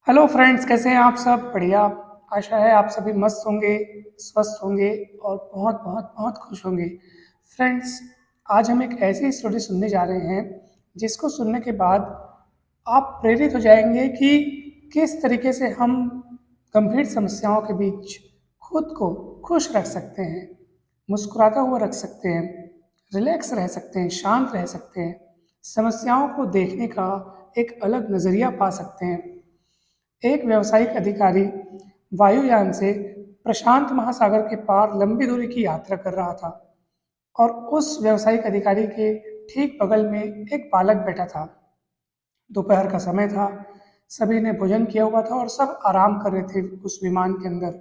Hello friends, कैसे हैं आप सब? बढ़िया। आशा है आप सभी मस्त होंगे, स्वस्थ होंगे और बहुत बहुत बहुत खुश होंगे। फ्रेंड्स, आज हम एक ऐसी स्टोरी सुनने जा रहे हैं जिसको सुनने के बाद आप प्रेरित हो जाएंगे कि किस तरीके से हम गंभीर समस्याओं के बीच खुद को खुश रख सकते हैं, मुस्कुराता हुआ रख सकते हैं, रिलैक्स रह सकते हैं, शांत रह सकते हैं, समस्याओं को देखने का एक अलग नज़रिया पा सकते हैं। एक व्यावसायिक अधिकारी वायुयान से प्रशांत महासागर के पार लंबी दूरी की यात्रा कर रहा था और उस व्यावसायिक अधिकारी के ठीक बगल में एक बालक बैठा था। दोपहर का समय था, सभी ने भोजन किया हुआ था और सब आराम कर रहे थे उस विमान के अंदर।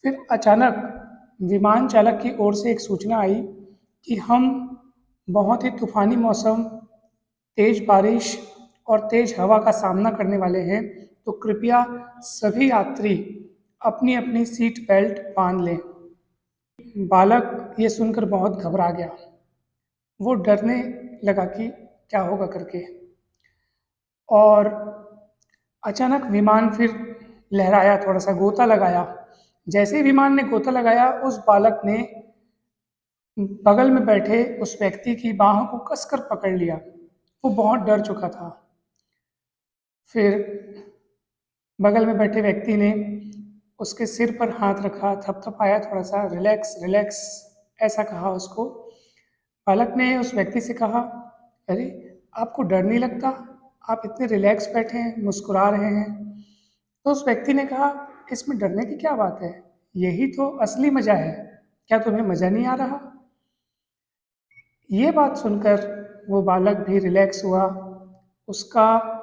फिर अचानक विमान चालक की ओर से एक सूचना आई कि हम बहुत ही तूफानी मौसम, तेज बारिश और तेज हवा का सामना करने वाले हैं, तो कृपया सभी यात्री अपनी अपनी सीट बेल्ट बांध लें। बालक ये सुनकर बहुत घबरा गया। वो डरने लगा कि क्या होगा करके। और अचानक विमान फिर लहराया, थोड़ा सा गोता लगाया। जैसे ही विमान ने गोता लगाया, उस बालक ने बगल में बैठे उस व्यक्ति की बाहों को कसकर पकड़ लिया। वो बहुत डर चुका था। फिर बगल में बैठे व्यक्ति ने उसके सिर पर हाथ रखा, थपथपाया, थोड़ा सा रिलैक्स रिलैक्स ऐसा कहा उसको। बालक ने उस व्यक्ति से कहा, अरे, आपको डर नहीं लगता? आप इतने रिलैक्स बैठे हैं, मुस्कुरा रहे हैं। तो उस व्यक्ति ने कहा, इसमें डरने की क्या बात है? यही तो असली मजा है। क्या तुम्हें मजा नहीं आ रहा? ये बात सुनकर वो बालक भी रिलैक्स हुआ। उसका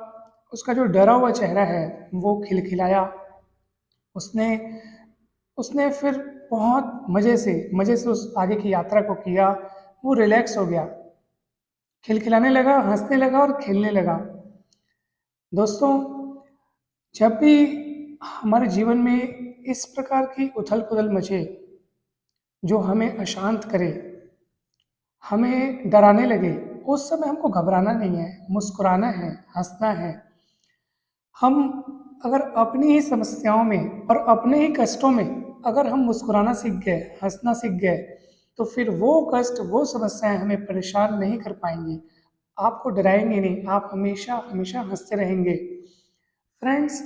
उसका जो डरा हुआ चेहरा है वो खिलखिलाया। उसने उसने फिर बहुत मज़े से उस आगे की यात्रा को किया। वो रिलैक्स हो गया, खिलखिलाने लगा, हंसने लगा और खेलने लगा। दोस्तों, जब भी हमारे जीवन में इस प्रकार की उथल पुथल मचे जो हमें अशांत करे, हमें डराने लगे, उस समय हमको घबराना नहीं है, मुस्कुराना है, हंसना है। हम अगर अपनी ही समस्याओं में और अपने ही कष्टों में अगर हम मुस्कुराना सीख गए, हंसना सीख गए, तो फिर वो कष्ट, वो समस्याएं हमें परेशान नहीं कर पाएंगी, आपको डराएंगे नहीं, आप हमेशा हमेशा हंसते रहेंगे। फ्रेंड्स,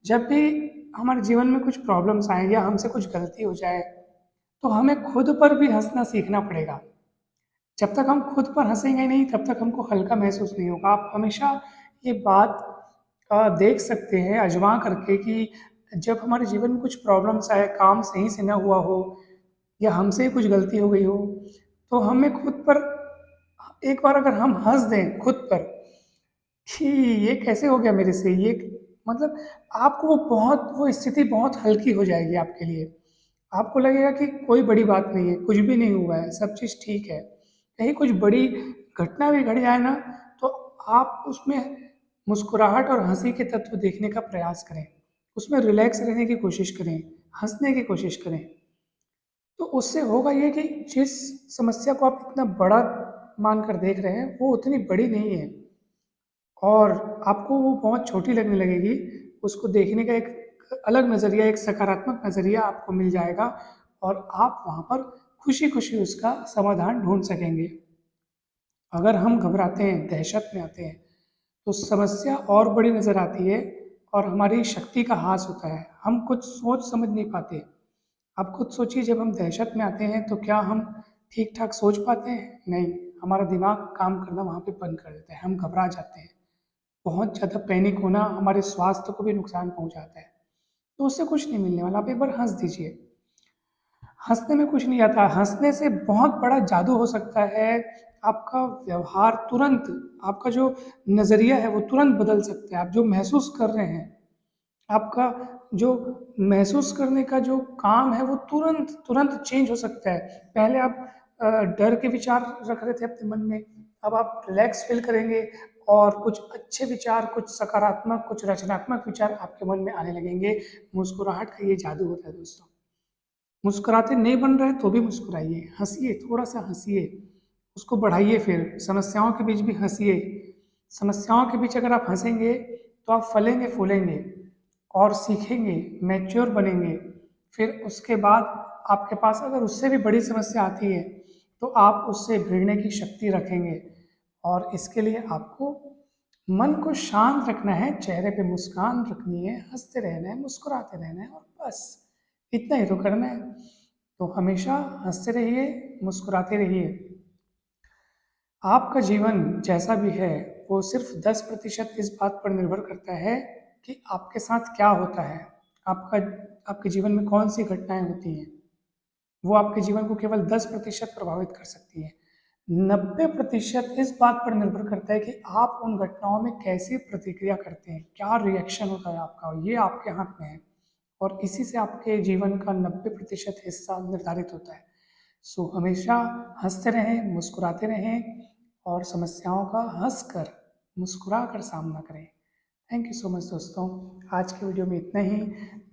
जब भी हमारे जीवन में कुछ प्रॉब्लम्स आए या हमसे कुछ गलती हो जाए, तो हमें खुद पर भी हंसना सीखना पड़ेगा। जब तक हम खुद पर हंसेंगे नहीं, तब तक हमको हल्का महसूस नहीं होगा। आप हमेशा ये बात देख सकते हैं आजमा करके कि जब हमारे जीवन में कुछ प्रॉब्लम्स आए, काम सही से ना हुआ हो या हमसे ही कुछ गलती हो गई हो, तो हमें खुद पर एक बार अगर हम हंस दें खुद पर कि ये कैसे हो गया मेरे से, ये मतलब आपको वो स्थिति बहुत हल्की हो जाएगी आपके लिए। आपको लगेगा कि कोई बड़ी बात नहीं है, कुछ भी नहीं हुआ है, सब चीज़ ठीक है। कहीं कुछ बड़ी घटना भी घट जाए ना, तो आप उसमें मुस्कुराहट और हंसी के तत्व देखने का प्रयास करें, उसमें रिलैक्स रहने की कोशिश करें, हंसने की कोशिश करें। तो उससे होगा ये कि जिस समस्या को आप इतना बड़ा मानकर देख रहे हैं वो उतनी बड़ी नहीं है और आपको वो बहुत छोटी लगने लगेगी। उसको देखने का एक अलग नज़रिया, एक सकारात्मक नज़रिया आपको मिल जाएगा और आप वहाँ पर खुशी खुशी उसका समाधान ढूंढ सकेंगे। अगर हम घबराते हैं, दहशत में आते हैं, तो समस्या और बड़ी नज़र आती है और हमारी शक्ति का ह्रास होता है। हम कुछ सोच समझ नहीं पाते। आप खुद सोचिए, जब हम दहशत में आते हैं तो क्या हम ठीक ठाक सोच पाते हैं? नहीं, हमारा दिमाग काम करना वहाँ पे बंद कर देता है, हम घबरा जाते हैं। बहुत ज़्यादा पैनिक होना हमारे स्वास्थ्य को भी नुकसान पहुँचाता है। तो उससे कुछ नहीं मिलने वाला। आप एक बार हंस दीजिए। हंसने में कुछ नहीं आता, हंसने से बहुत बड़ा जादू हो सकता है। आपका व्यवहार तुरंत, आपका जो नज़रिया है वो तुरंत बदल सकता है। आप जो महसूस कर रहे हैं, आपका जो महसूस करने का जो काम है वो तुरंत तुरंत चेंज हो सकता है। पहले आप डर के विचार रख रहे थे अपने मन में, अब आप रिलैक्स फील करेंगे और कुछ अच्छे विचार, कुछ सकारात्मक, कुछ रचनात्मक विचार आपके मन में आने लगेंगे। मुस्कुराहट का ये जादू होता है दोस्तों। मुस्कुराते नहीं बन रहे तो भी मुस्कुराइए, हंसिए, थोड़ा सा हंसिए, उसको बढ़ाइए। फिर समस्याओं के बीच भी हंसिए। समस्याओं के बीच अगर आप हंसेंगे तो आप फलेंगे फूलेंगे। और सीखेंगे, मैच्योर बनेंगे, फिर उसके बाद आपके पास अगर उससे भी बड़ी समस्या आती है तो आप उससे भिड़ने की शक्ति रखेंगे। और इसके लिए आपको मन को शांत रखना है, चेहरे पे मुस्कान रखनी है, हंसते रहना है, मुस्कुराते रहना है, और बस इतना ही तो करना है। तो हमेशा हंसते रहिए, मुस्कुराते रहिए। आपका जीवन जैसा भी है वो सिर्फ 10% इस बात पर निर्भर करता है कि आपके साथ क्या होता है, आपका आपके जीवन में कौन सी घटनाएं होती हैं। वो आपके जीवन को केवल 10% प्रभावित कर सकती है। 90% इस बात पर निर्भर करता है कि आप उन घटनाओं में कैसी प्रतिक्रिया करते हैं, क्या रिएक्शन होता है आपका, ये आपके हाथ में है। और इसी से आपके जीवन का 90% हिस्सा निर्धारित होता है। सो हमेशा हंसते रहें, मुस्कुराते रहें, और समस्याओं का हंस कर, मुस्कुरा कर सामना करें। थैंक यू सो मच दोस्तों। आज की वीडियो में इतना ही।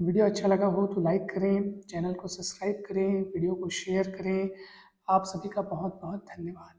वीडियो अच्छा लगा हो तो लाइक करें, चैनल को सब्सक्राइब करें, वीडियो को शेयर करें। आप सभी का बहुत बहुत धन्यवाद।